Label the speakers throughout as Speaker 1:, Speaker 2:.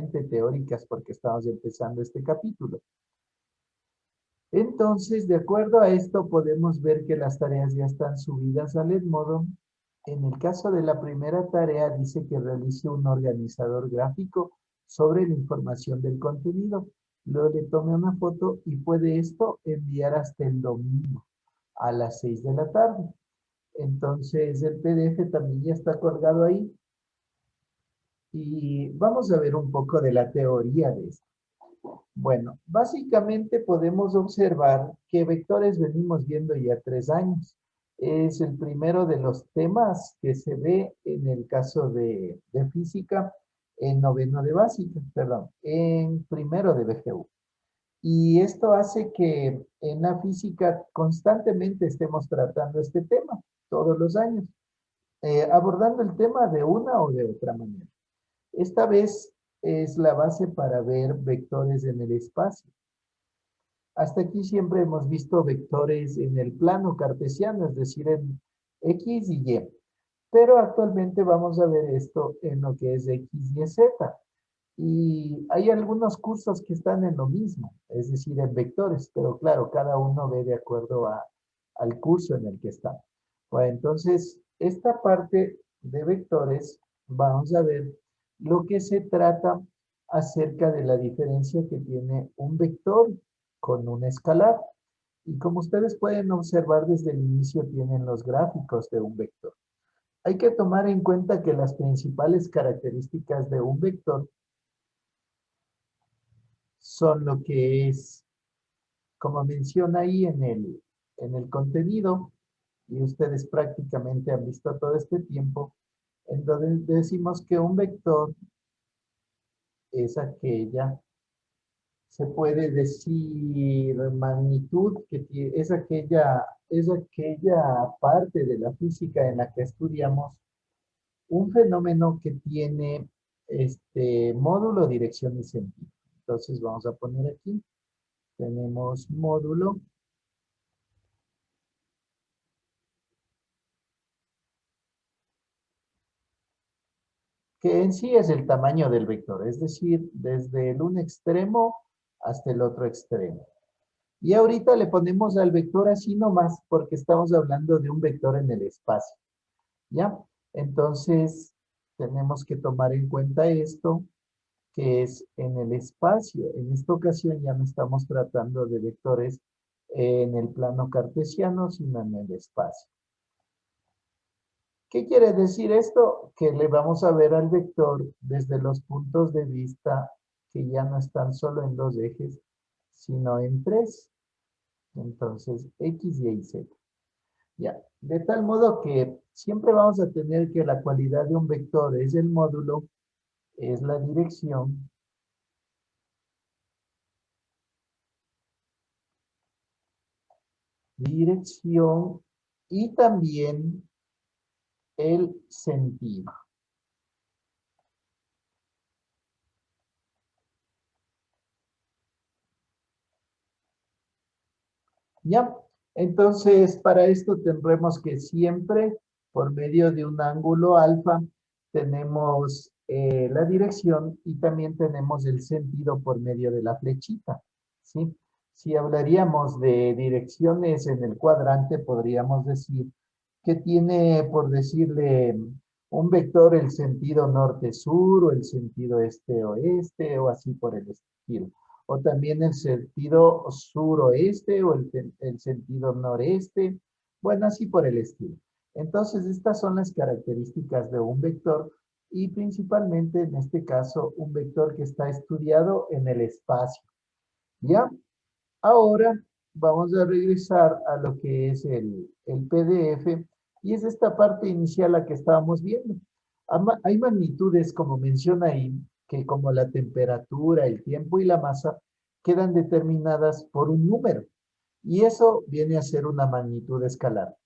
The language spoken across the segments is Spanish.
Speaker 1: netamente teóricas porque estamos empezando este capítulo. Entonces, de acuerdo a esto, podemos ver que las tareas ya están subidas al Edmodo. En el caso de la primera tarea, dice que realice un organizador gráfico sobre la información del contenido. Luego le tome una foto y puede esto enviar hasta el domingo a las 6 de la tarde. Entonces, el PDF también ya está colgado ahí. Y vamos a ver un poco de la teoría de esto. Bueno, básicamente podemos observar que vectores venimos viendo ya 3 años. Es el primero de los temas que se ve en el caso de física en noveno de básica, perdón, en primero de BGU. Y esto hace que en la física constantemente estemos tratando este tema todos los años, abordando el tema de una o de otra manera. Esta vez es la base para ver vectores en el espacio. Hasta aquí siempre hemos visto vectores en el plano cartesiano, es decir, en X y Y. Pero actualmente vamos a ver esto en lo que es X y Z. Y hay algunos cursos que están en lo mismo, es decir, en vectores, pero claro, cada uno ve de acuerdo al curso en el que está. Bueno, entonces, esta parte de vectores, vamos a ver lo que se trata acerca de la diferencia que tiene un vector con un escalar. Y como ustedes pueden observar desde el inicio, tienen los gráficos de un vector. Hay que tomar en cuenta que las principales características de un vector son lo que es, como menciona ahí en el contenido, y ustedes prácticamente han visto todo este tiempo, en donde decimos que un vector es aquella, se puede decir magnitud, es aquella parte de la física en la que estudiamos un fenómeno que tiene módulo, dirección y sentido. Entonces vamos a poner aquí, tenemos módulo, que en sí es el tamaño del vector, es decir, desde el un extremo hasta el otro extremo. Y ahorita le ponemos al vector así nomás, porque estamos hablando de un vector en el espacio, ¿ya? Entonces, tenemos que tomar en cuenta esto, que es en el espacio. En esta ocasión ya no estamos tratando de vectores en el plano cartesiano, sino en el espacio. ¿Qué quiere decir esto? Que le vamos a ver al vector desde los puntos de vista que ya no están solo en 2 ejes, sino en 3. Entonces, X, Y y Z. Ya. De tal modo que siempre vamos a tener que la cualidad de un vector es el módulo, es la dirección y también el sentido. ¿Ya? Entonces, para esto tendremos que siempre, por medio de un ángulo alfa, tenemos la dirección y también tenemos el sentido por medio de la flechita, ¿sí? Si hablaríamos de direcciones en el cuadrante, podríamos decir que tiene, por decirle, un vector el sentido norte-sur o el sentido este-oeste o así por el estilo. O también el sentido suroeste o el sentido noreste. Bueno, así por el estilo. Entonces, estas son las características de un vector y principalmente en este caso un vector que está estudiado en el espacio. ¿Ya? Ahora vamos a regresar a lo que es el PDF y es esta parte inicial la que estábamos viendo. Hay magnitudes, como menciona ahí, que como la temperatura, el tiempo y la masa quedan determinadas por un número y eso viene a ser una magnitud escalar.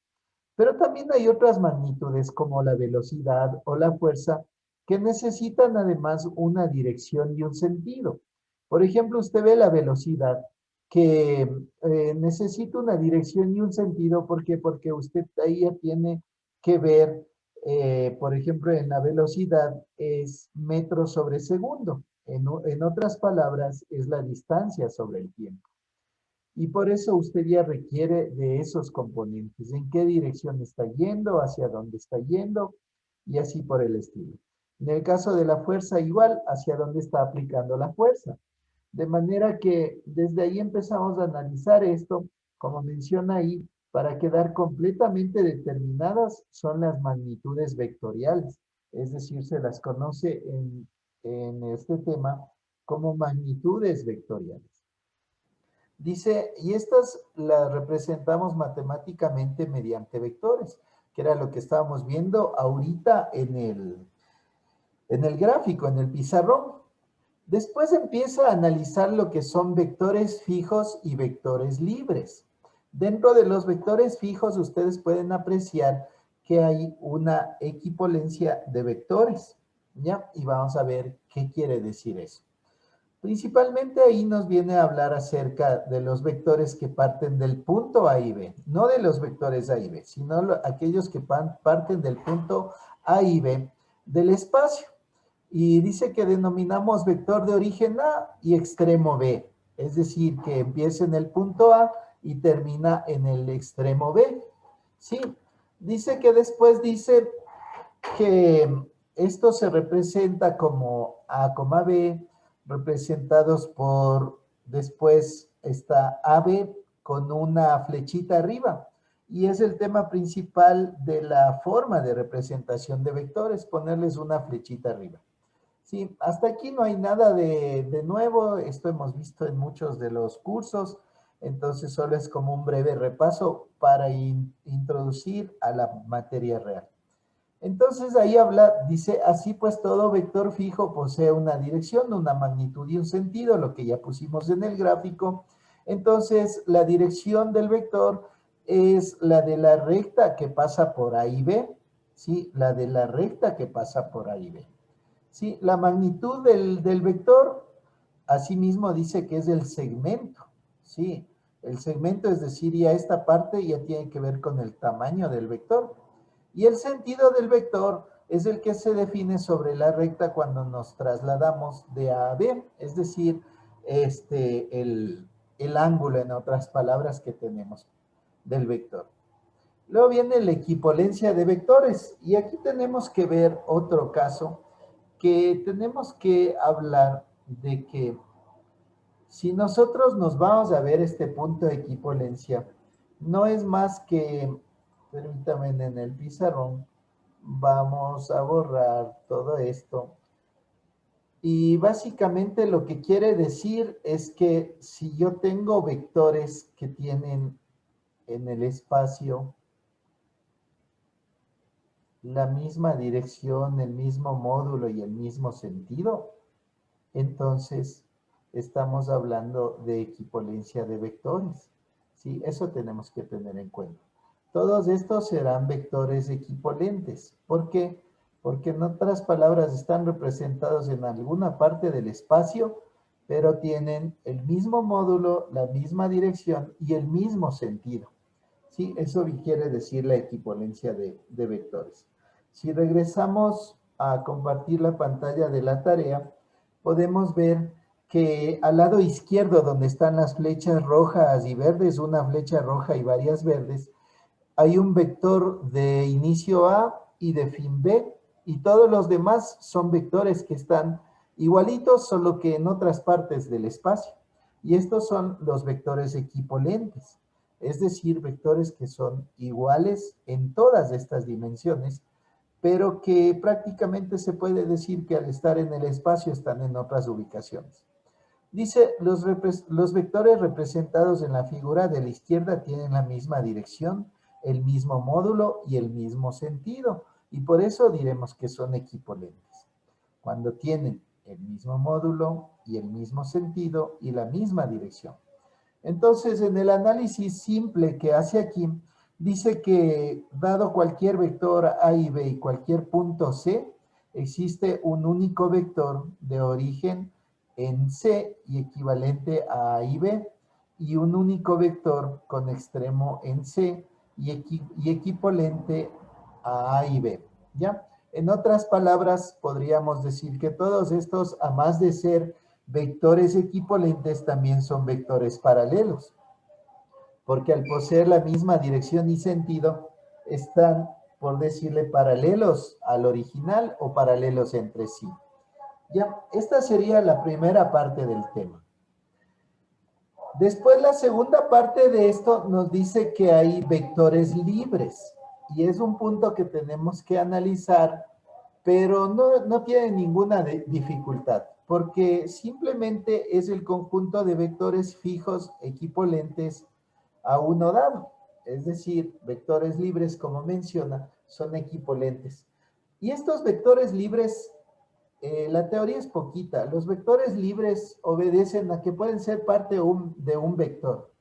Speaker 1: Pero también hay otras magnitudes como la velocidad o la fuerza que necesitan además una dirección y un sentido. Por ejemplo, usted ve la velocidad que necesita una dirección y un sentido. ¿Por qué? Porque usted ahí ya tiene que ver, por ejemplo, en la velocidad es metros sobre segundo. En otras palabras, es la distancia sobre el tiempo. Y por eso usted ya requiere de esos componentes, en qué dirección está yendo, hacia dónde está yendo, y así por el estilo. En el caso de la fuerza, igual, hacia dónde está aplicando la fuerza. De manera que desde ahí empezamos a analizar esto, como menciona ahí, para quedar completamente determinadas son las magnitudes vectoriales. Es decir, se las conoce en este tema como magnitudes vectoriales. Dice, y estas las representamos matemáticamente mediante vectores, que era lo que estábamos viendo ahorita en el gráfico, en el pizarrón. Después empieza a analizar lo que son vectores fijos y vectores libres. Dentro de los vectores fijos ustedes pueden apreciar que hay una equipolencia de vectores, ¿ya? Y vamos a ver qué quiere decir eso. Principalmente ahí nos viene a hablar acerca de los vectores que parten del punto A y B, no de los vectores A y B, sino aquellos que parten del punto A y B del espacio. Y dice que denominamos vector de origen A y extremo B, es decir, que empieza en el punto A y termina en el extremo B. Sí, dice que después dice que esto se representa como A, B, representados por, después está AB con una flechita arriba. Y es el tema principal de la forma de representación de vectores, ponerles una flechita arriba. Sí, hasta aquí no hay nada de nuevo, esto hemos visto en muchos de los cursos, entonces solo es como un breve repaso para introducir a la materia real. Entonces ahí habla, dice, así pues todo vector fijo posee una dirección, una magnitud y un sentido, lo que ya pusimos en el gráfico. Entonces la dirección del vector es la de la recta que pasa por A y B, ¿sí? La de la recta que pasa por A y B. ¿Sí? La magnitud del vector, asimismo dice que es el segmento, ¿sí? El segmento, es decir, ya esta parte ya tiene que ver con el tamaño del vector. Y el sentido del vector es el que se define sobre la recta cuando nos trasladamos de A a B, es decir, el ángulo, en otras palabras, que tenemos del vector. Luego viene la equipolencia de vectores, y aquí tenemos que ver otro caso que tenemos que hablar de que si nosotros nos vamos a ver este punto de equipolencia, no es más que, permítame en el pizarrón, vamos a borrar todo esto. Y básicamente lo que quiere decir es que si yo tengo vectores que tienen en el espacio la misma dirección, el mismo módulo y el mismo sentido, entonces estamos hablando de equipolencia de vectores. ¿Sí? Eso tenemos que tener en cuenta. Todos estos serán vectores equipolentes. ¿Por qué? Porque en otras palabras están representados en alguna parte del espacio, pero tienen el mismo módulo, la misma dirección y el mismo sentido. ¿Sí? Eso quiere decir la equipolencia de vectores. Si regresamos a compartir la pantalla de la tarea, podemos ver que al lado izquierdo, donde están las flechas rojas y verdes, una flecha roja y varias verdes, hay un vector de inicio A y de fin B, y todos los demás son vectores que están igualitos, solo que en otras partes del espacio. Y estos son los vectores equipolentes, es decir, vectores que son iguales en todas estas dimensiones, pero que prácticamente se puede decir que al estar en el espacio están en otras ubicaciones. Dice, los vectores representados en la figura de la izquierda tienen la misma dirección, el mismo módulo y el mismo sentido, y por eso diremos que son equipolentes. Cuando tienen el mismo módulo y el mismo sentido y la misma dirección. Entonces, en el análisis simple que hace aquí, dice que dado cualquier vector A y B y cualquier punto C, existe un único vector de origen en C y equivalente a A y B, y un único vector con extremo en C y equipolente a A y B, ¿ya? En otras palabras, podríamos decir que todos estos, a más de ser vectores equipolentes, también son vectores paralelos, porque al poseer la misma dirección y sentido, están, por decirle, paralelos al original o paralelos entre sí. Ya, esta sería la primera parte del tema. Después, la segunda parte de esto nos dice que hay vectores libres, y es un punto que tenemos que analizar, pero no tiene ninguna dificultad, porque simplemente es el conjunto de vectores fijos equipolentes a uno dado. Es decir, vectores libres, como menciona, son equipolentes. Y estos vectores libres, la teoría es poquita. Los vectores libres obedecen a que pueden ser parte de un vector.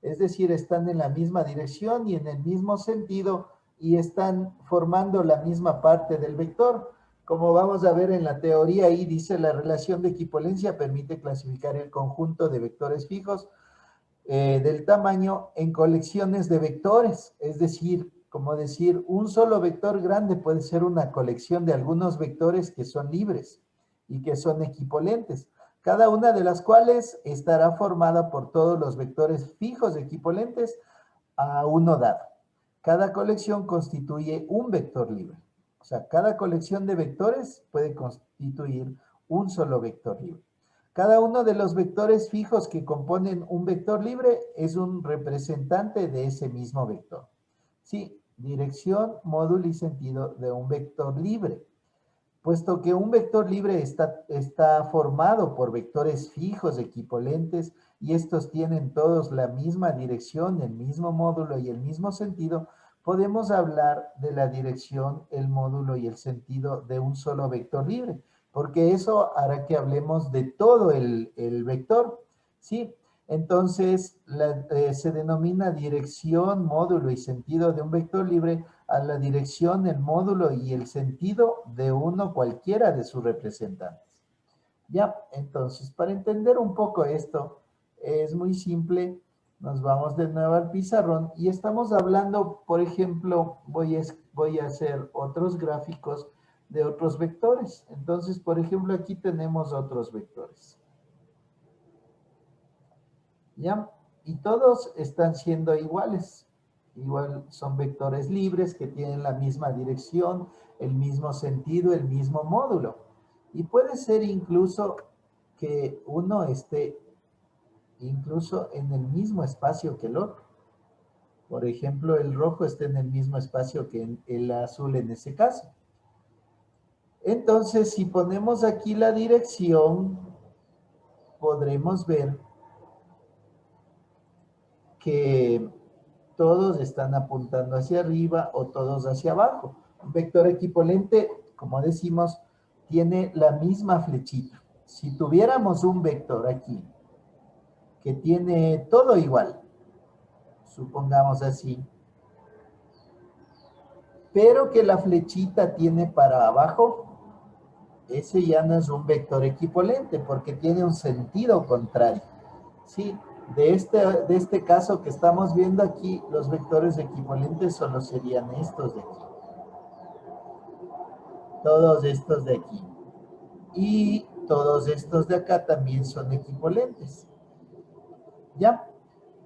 Speaker 1: Es decir, están en la misma dirección y en el mismo sentido y están formando la misma parte del vector. Como vamos a ver en la teoría, ahí dice la relación de equipolencia permite clasificar el conjunto de vectores fijos del tamaño en colecciones de vectores. Es decir, como decir, un solo vector grande puede ser una colección de algunos vectores que son libres y que son equipolentes, cada una de las cuales estará formada por todos los vectores fijos equipolentes a uno dado. Cada colección constituye un vector libre. O sea, cada colección de vectores puede constituir un solo vector libre. Cada uno de los vectores fijos que componen un vector libre es un representante de ese mismo vector. Sí, dirección, módulo y sentido de un vector libre. Puesto que un vector libre está formado por vectores fijos equipolentes y estos tienen todos la misma dirección, el mismo módulo y el mismo sentido, podemos hablar de la dirección, el módulo y el sentido de un solo vector libre, porque eso hará que hablemos de todo el vector, ¿sí? Entonces, se denomina dirección, módulo y sentido de un vector libre a la dirección, el módulo y el sentido de uno cualquiera de sus representantes. Ya, entonces, para entender un poco esto, es muy simple. Nos vamos de nuevo al pizarrón y estamos hablando, por ejemplo, voy a hacer otros gráficos de otros vectores. Entonces, por ejemplo, aquí tenemos otros vectores. ¿Ya? Y todos están siendo iguales. Igual son vectores libres que tienen la misma dirección, el mismo sentido, el mismo módulo. Y puede ser incluso que uno esté incluso en el mismo espacio que el otro. Por ejemplo, el rojo esté en el mismo espacio que el azul en ese caso. Entonces, si ponemos aquí la dirección, podremos ver que todos están apuntando hacia arriba o todos hacia abajo. Un vector equipolente, como decimos, tiene la misma flechita. Si tuviéramos un vector aquí que tiene todo igual, supongamos así, pero que la flechita tiene para abajo, ese ya no es un vector equipolente porque tiene un sentido contrario. Sí, de este caso que estamos viendo aquí, los vectores equipolentes solo serían estos de aquí. Todos estos de aquí. Y todos estos de acá también son equipolentes. ¿Ya?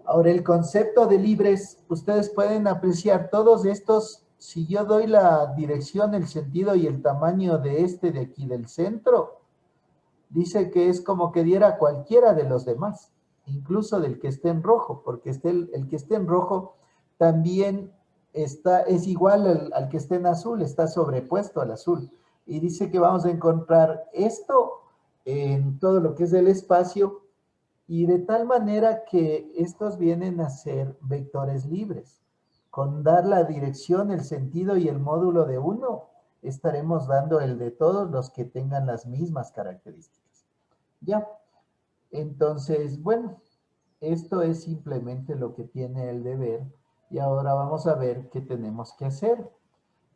Speaker 1: Ahora, el concepto de libres, ustedes pueden apreciar todos estos. Si yo doy la dirección, el sentido y el tamaño de este de aquí del centro, dice que es como que diera cualquiera de los demás, incluso del que esté en rojo, porque el que esté en rojo también es igual al que esté en azul, está sobrepuesto al azul. Y dice que vamos a encontrar esto en todo lo que es el espacio y de tal manera que estos vienen a ser vectores libres. Con dar la dirección, el sentido y el módulo de uno, estaremos dando el de todos los que tengan las mismas características. Ya, entonces, bueno, esto es simplemente lo que tiene el deber y ahora vamos a ver qué tenemos que hacer.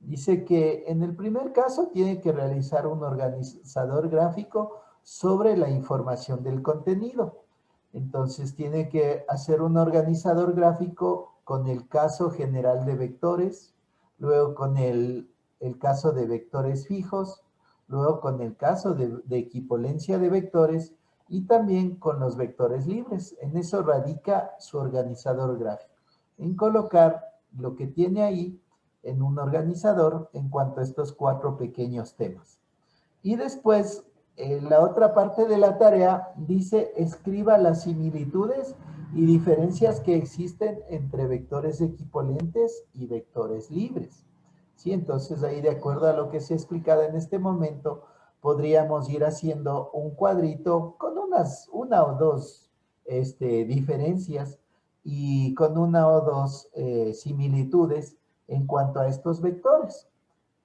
Speaker 1: Dice que en el primer caso tiene que realizar un organizador gráfico sobre la información del contenido. Entonces tiene que hacer un organizador gráfico con el caso general de vectores, luego con el el caso de vectores fijos, luego con el caso de equipolencia de vectores y también con los vectores libres. En eso radica su organizador gráfico, en colocar lo que tiene ahí en un organizador en cuanto a estos 4 pequeños temas. Y después, la otra parte de la tarea dice, escriba las similitudes y diferencias que existen entre vectores equipolentes y vectores libres. ¿Sí? Entonces, ahí de acuerdo a lo que se ha explicado en este momento, podríamos ir haciendo un cuadrito con una o dos diferencias y con una o dos similitudes en cuanto a estos vectores.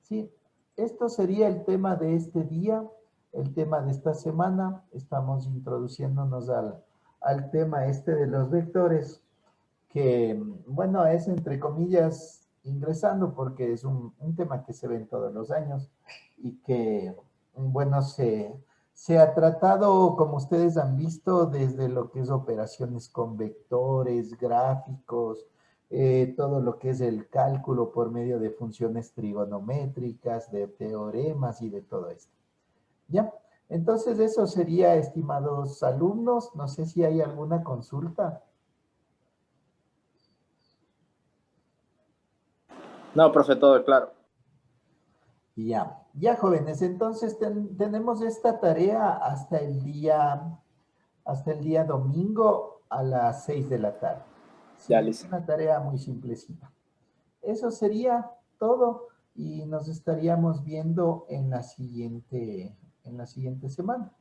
Speaker 1: ¿Sí? Esto sería el tema de este día, el tema de esta semana. Estamos introduciéndonos al tema este de los vectores, que, bueno, es entre comillas ingresando porque es un tema que se ve en todos los años y que, bueno, se ha tratado, como ustedes han visto, desde lo que es operaciones con vectores, gráficos, todo lo que es el cálculo por medio de funciones trigonométricas, de teoremas y de todo esto. ¿Ya? Entonces, eso sería, estimados alumnos. No sé si hay alguna consulta.
Speaker 2: No, profe, todo claro.
Speaker 1: Ya, jóvenes, entonces tenemos esta tarea hasta el día domingo a las 6 de la tarde.
Speaker 2: Ya,
Speaker 1: Sí, es
Speaker 2: listo.
Speaker 1: una tarea muy simplecita. Eso sería todo y nos estaríamos viendo en la siguiente semana.